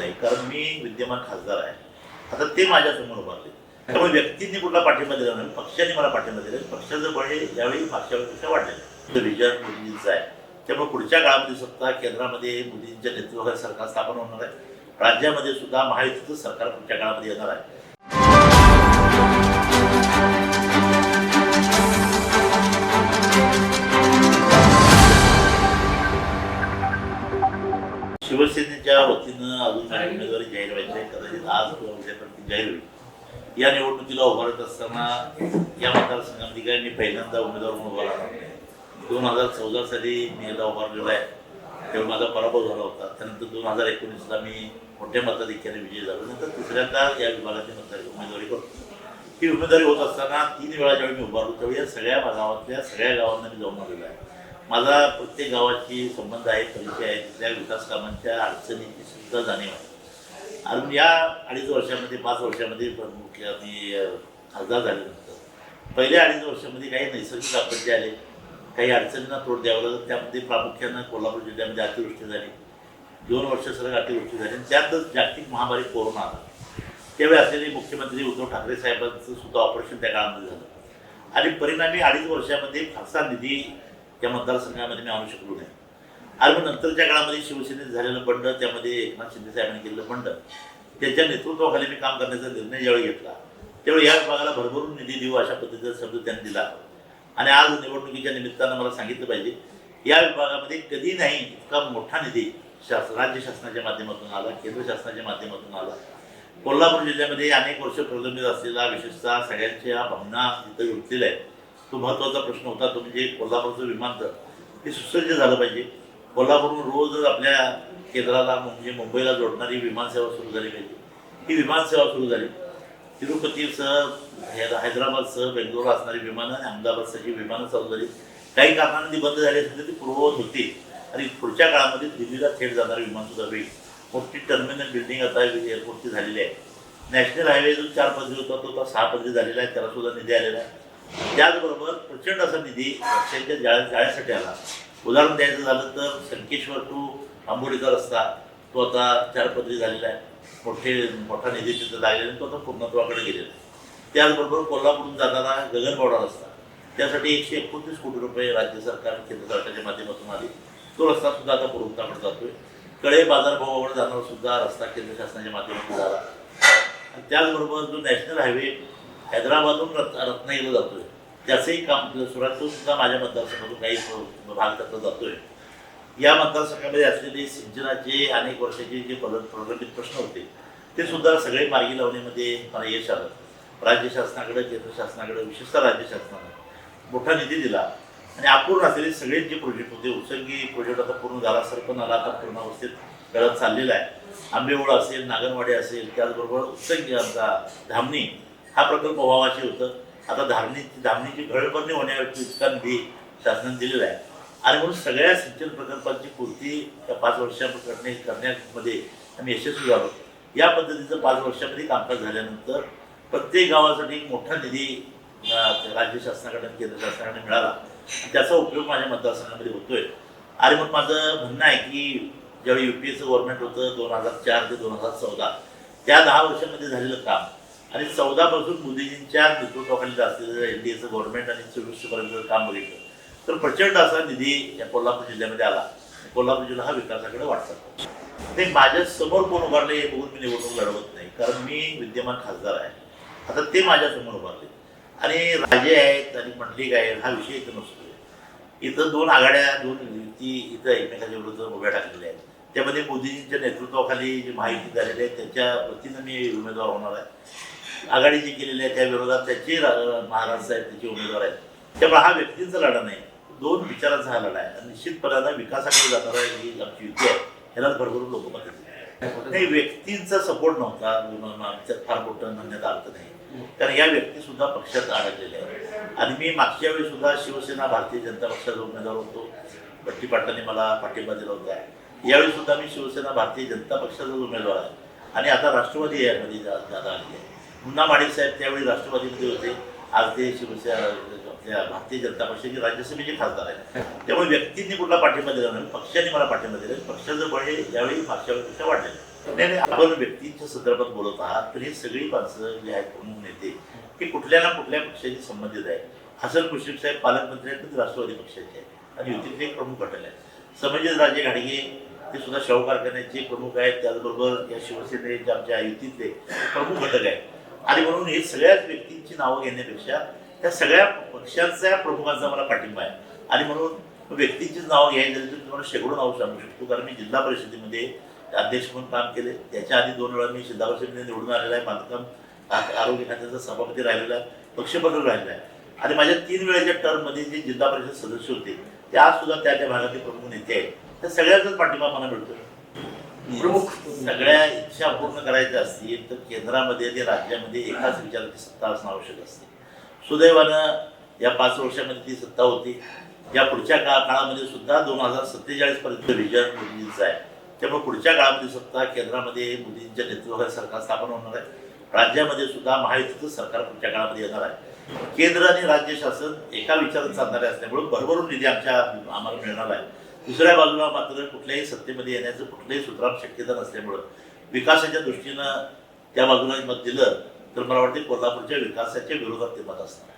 नाही, कारण मी विद्यमान खासदार आहे. आता ते माझ्यासमोर उभारले. त्यामुळे व्यक्तींनी कुठला पाठिंबा दिला नाही, पक्षाने मला पाठिंबा दिला. पक्षाचं बळ हे यावेळी मागच्या वेळेपेक्षा वाढलेलं विजय मोदींचं आहे. त्यामुळे पुढच्या काळामध्ये सत्ता केंद्रामध्ये मोदींच्या नेतृत्वाखाली सरकार स्थापन होणार आहे. राज्यामध्ये सुद्धा महायुतीचं सरकार पुढच्या काळामध्ये येणार आहे. शिवसेनेच्या वतीनं अजून उमेदवारी जाहीर व्हायची आहे. कदाचित आज किंवा उद्यापर्यंत जाहीर होईल. या निवडणुकीला उभारत असताना या मतदारसंघामध्ये काय मी पहिल्यांदा उमेदवार म्हणून उभा राहणार नाही. 2014 साली मी एकदा उभारलेला आहे, तेव्हा माझा पराभव झाला होता. त्यानंतर 2019ला मी मोठ्या मताधिक्याने विजयी झालो. नंतर तिसऱ्यांदा या विभागाची उमेदवारी करतो. ही उमेदवारी होत असताना 3 वेळा ज्यावेळी मी उभारलो त्यावेळी या सगळ्या गावातल्या सगळ्या गावांना मी जाऊन आलेलो आहे. माझा प्रत्येक गावाची संबंध आहे, परिचय आहे, तिथल्या विकास कामांच्या अडचणीची सुद्धा जाणीव आहे. आणि या 2.5 वर्षामध्ये 5 वर्षामध्ये मुख्य मी खासदार झाल्यानंतर पहिल्या 2.5 वर्षामध्ये काही नैसर्गिक आपत्ती आले, काही अडचणींना तोड द्यावं लागलं. त्यामध्ये प्रामुख्यानं कोल्हापूर जिल्ह्यामध्ये अतिवृष्टी झाली. 2 वर्ष सलग अतिवृष्टी झाली आणि त्यातच जागतिक महामारी कोरोना आला. त्यावेळी असलेले मुख्यमंत्री उद्धव ठाकरे साहेबांचं सुद्धा ऑपरेशन त्या काळामध्ये झालं आणि परिणामी 2.5 वर्षामध्ये फारसा निधी त्या मतदारसंघामध्ये मी आणू शकलो नाही. आणि मग नंतरच्या काळामध्ये शिवसेनेत झालेलं बंड, त्यामध्ये एकनाथ शिंदे साहेबांनी केलेलं बंड, त्यांच्या नेतृत्वाखाली मी काम करण्याचा निर्णय ज्यावेळी घेतला त्यावेळी या विभागाला भरभरून निधी देऊ अशा पद्धतीचा शब्द त्यांनी दिला. आणि आज निवडणुकीच्या निमित्तानं मला सांगितलं पाहिजे, या विभागामध्ये कधी नाही इतका मोठा निधी राज्य शासनाच्या माध्यमातून आला, केंद्र शासनाच्या माध्यमातून आला. कोल्हापूर जिल्ह्यामध्ये अनेक वर्ष प्रलंबित असलेला, विशेषतः सगळ्यांच्या भावना तिथं उठलेल्या आहेत, तो महत्त्वाचा प्रश्न होता. तो म्हणजे कोल्हापूरचं विमानतळ हे सुसज्ज झालं पाहिजे. कोल्हापूरहून रोज आपल्या केंद्राला म्हणजे मुंबईला जोडणारी विमानसेवा सुरू झाली पाहिजे. ही विमानसेवा सुरू झाली. तिरुपतीसह हैदराबादसह बेंगलोर असणारी विमानं आणि अहमदाबादसाठी विमानं चालू झाली. काही कारणांनी ती बंद झाली असली ती पूर्ववत होती आणि पुढच्या काळामध्ये दिल्लीला थेट जाणारी विमानसुद्धा होईल. मोठी टर्मिनल बिल्डिंग आता एअरपोर्टची झालेली आहे. नॅशनल हायवे जो 4 पदरी होता तो आता 6 पदरी झालेला आहे, त्याला सुद्धा निधी आलेला आहे. त्याचबरोबर प्रचंड असा निधी रस्त्यांच्या जाळ्यासाठी आला. उदाहरण द्यायचं झालं तर संकेश्वर टू आंबोलीचा रस्ता तो आता 4 पदरी झालेला आहे. मोठा निधी तिथं लागलेला तो आता पूर्णत्वाकडे गेलेला आहे. त्याचबरोबर कोल्हापूरून जाणारा गगनबावडा रस्ता, त्यासाठी 129 कोटी रुपये राज्य सरकार केंद्र सरकारच्या माध्यमातून आली. तो रस्ता सुद्धा आता पूर्णत्वाकडे जातोय. कळे बाजारभावावर जाणारा सुद्धा रस्ता केंद्र शासनाच्या माध्यमातून झाला. आणि त्याचबरोबर जो नॅशनल हायवे हैदराबादहून रत्नागिरीला जातोय त्याचंही काम सुरातून सुद्धा माझ्या मतदारसंघातून काही भाग त्याचा जातोय. या मतदारसंघामध्ये असलेले सिंचनाचे अनेक वर्षाचे जे प्रलंबित प्रश्न होते ते सुद्धा सगळे मार्गी लावण्यामध्ये मला यश आलं. राज्य शासनाकडे, केंद्र शासनाकडे, विशेषतः राज्य शासनाने मोठा निधी दिला आणि अपूर्ण असलेले सगळे जे प्रोजेक्ट होते, उत्सर्गी प्रोजेक्ट आता पूर्ण झाला, सरपण आला, आता पूर्णावस्थेत गळत चाललेला आहे. आंबेओळ असेल, नागनवाडी असेल, त्याचबरोबर उत्सर्गी आमचा धामणी हा प्रकल्प व्हावाचे होतं. आता धामणीची घळभरणी होण्यावरती इतका निधी शासनाने दिलेला आहे आणि म्हणून सगळ्या सिंचन प्रकल्पांची पूर्ती त्या 5 वर्षांमध्ये करण्यामध्ये आम्ही यशस्वी झालो. या पद्धतीचं 5 वर्षामध्ये कामकाज झाल्यानंतर प्रत्येक गावासाठी एक मोठा निधी राज्य शासनाकडे, केंद्र शासनाकडे मिळाला. त्याचा उपयोग माझ्या मतदारसंघामध्ये होतोय. आणि मग माझं म्हणणं आहे की ज्यावेळी UPAचं गव्हर्नमेंट होतं 2004 ते 2014 त्या 10 वर्षामध्ये झालेलं काम आणि 14 पासून मोदीजींच्या नेतृत्वाखाली असलेलं NDAचं गव्हर्नमेंट आणि 24पर्यंत काम बघितलं तर प्रचंड असा निधी या कोल्हापूर जिल्ह्यामध्ये आला. कोल्हापूर जिल्हा हा विकासाकडे वाटचाल. ते माझ्या समोर कोण उभारले हे बघून मी निवडणूक लढवत नाही, कारण मी विद्यमान खासदार आहे. आता ते माझ्यासमोर उभारले आणि राजे आहेत आणि मंडलिक आहेत हा विषय इथं नसतो. इथं 2 आघाड्या, 2 युती इथं एकमेकांच्या विरुद्ध उभ्या टाकलेल्या आहेत. त्यामध्ये मोदीजींच्या नेतृत्वाखाली जी माहिती झालेली आहे त्याच्या वतीनं मी उमेदवार होणार आहे. आघाडी जी केलेली आहे त्या विरोधात त्याचे महाराज साहेब त्याचे उमेदवार आहेत. त्यामुळे हा व्यक्तींचा लढा नाही, 2 विचारांचा हा लढा आहे. आणि निश्चितपणानं विकासाकडे जाणारा ही आमची युती आहे, ह्यालाच भरभरून लोक मत देतात. नाही, व्यक्तींचा सपोर्ट नव्हता आमच्यात फार मोठं म्हणण्यात अर्थ नाही, कारण या व्यक्ती सुद्धा पक्षात अडकलेल्या आहेत. आणि मी मागच्या वेळी सुद्धा शिवसेना भारतीय जनता पक्षाचा उमेदवार होतो. बट्टी पाटलांनी मला पाठिंबा दिला होता. यावेळी सुद्धा मी शिवसेना भारतीय जनता पक्षाचा उमेदवार आहे आणि आता राष्ट्रवादी यामध्ये जादा आली आहे. मुन्ना माडिक साहेब त्यावेळी राष्ट्रवादीमध्ये होते, आज ते शिवसेना भारतीय जनता पक्षाचे राज्यसभेचे खासदार आहेत. त्यामुळे व्यक्तींनी कुठला पाठिंबा दिला नाही, पक्षाने मला पाठिंबा दिला. पक्षाचं बळ हे यावेळी मागच्या वेळेपेक्षा वाढलेलं आहे. नाही नाही, आपण व्यक्तींच्या संदर्भात बोलत आहात तर ही सगळी माणसं जी आहेत प्रमुख नेते हे कुठल्या ना कुठल्या पक्षाशी संबंधित आहे. हसन मुश्रीफ साहेब पालकमंत्री आहेत, ते राष्ट्रवादी पक्षाचे आहेत आणि युतीतले एक प्रमुख घटक आहेत. संजय राजे घाडगे ते सुद्धा शाहू कारखान्याचे प्रमुख आहेत, त्याचबरोबर या शिवसेनेचे आमच्या युतीतले प्रमुख घटक आहेत. आणि म्हणून हे सगळ्याच व्यक्तींची नावं घेण्यापेक्षा त्या सगळ्या पक्षांच्या प्रमुखांचा मला पाठिंबा आहे. आणि म्हणून व्यक्तींचीच नावं घ्यायची झाली तर तुम्हाला शेकडो नावं सांगू शकतो, कारण मी जिल्हा परिषदेमध्ये अध्यक्ष म्हणून काम केले. त्याच्या आधी 2 वेळा मी जिल्हा परिषदेमध्ये निवडून आलेला आहे, बांधकाम आरोग्य खात्याचा सभापती राहिलेला आहे, पक्षप्रमुख राहिलेला आहे. आणि माझ्या 3 वेळेच्या टर्ममध्ये जे जिल्हा परिषद सदस्य होते ते आज सुद्धा त्या त्या भागातील प्रमुख नेते आहेत. त्या सगळ्यांचाच पाठिंबा मला मिळतो. प्रमुख सगळ्या इच्छा पूर्ण करायच्या असतील तर केंद्रामध्ये आणि राज्यामध्ये एकाच विचाराची सत्ता असणं आवश्यक असते. सुदैवानं या 5 वर्षामध्ये ती सत्ता होती. या पुढच्या काळामध्ये सुद्धा 2047 पर्यंत विजन मोदींचं आहे. त्यामुळे पुढच्या काळामध्ये सत्ता केंद्रामध्ये मोदींच्या नेतृत्वाखाली सरकार स्थापन होणार आहे. राज्यामध्ये सुद्धा महायुतीचं सरकार पुढच्या काळामध्ये येणार आहे. केंद्र आणि राज्य शासन एका विचारात चालणारे असल्यामुळे भरभरून निधी आम्हाला मिळणार आहे. दुसऱ्या बाजूला मात्र कुठल्याही सत्तेमध्ये येण्याचं कुठल्याही सूत्रात शक्यता नसल्यामुळं विकासाच्या दृष्टीनं त्या बाजूला मत दिलं तर मला वाटते कोल्हापूरच्या विकासाच्या विरोधात ते मत असणार.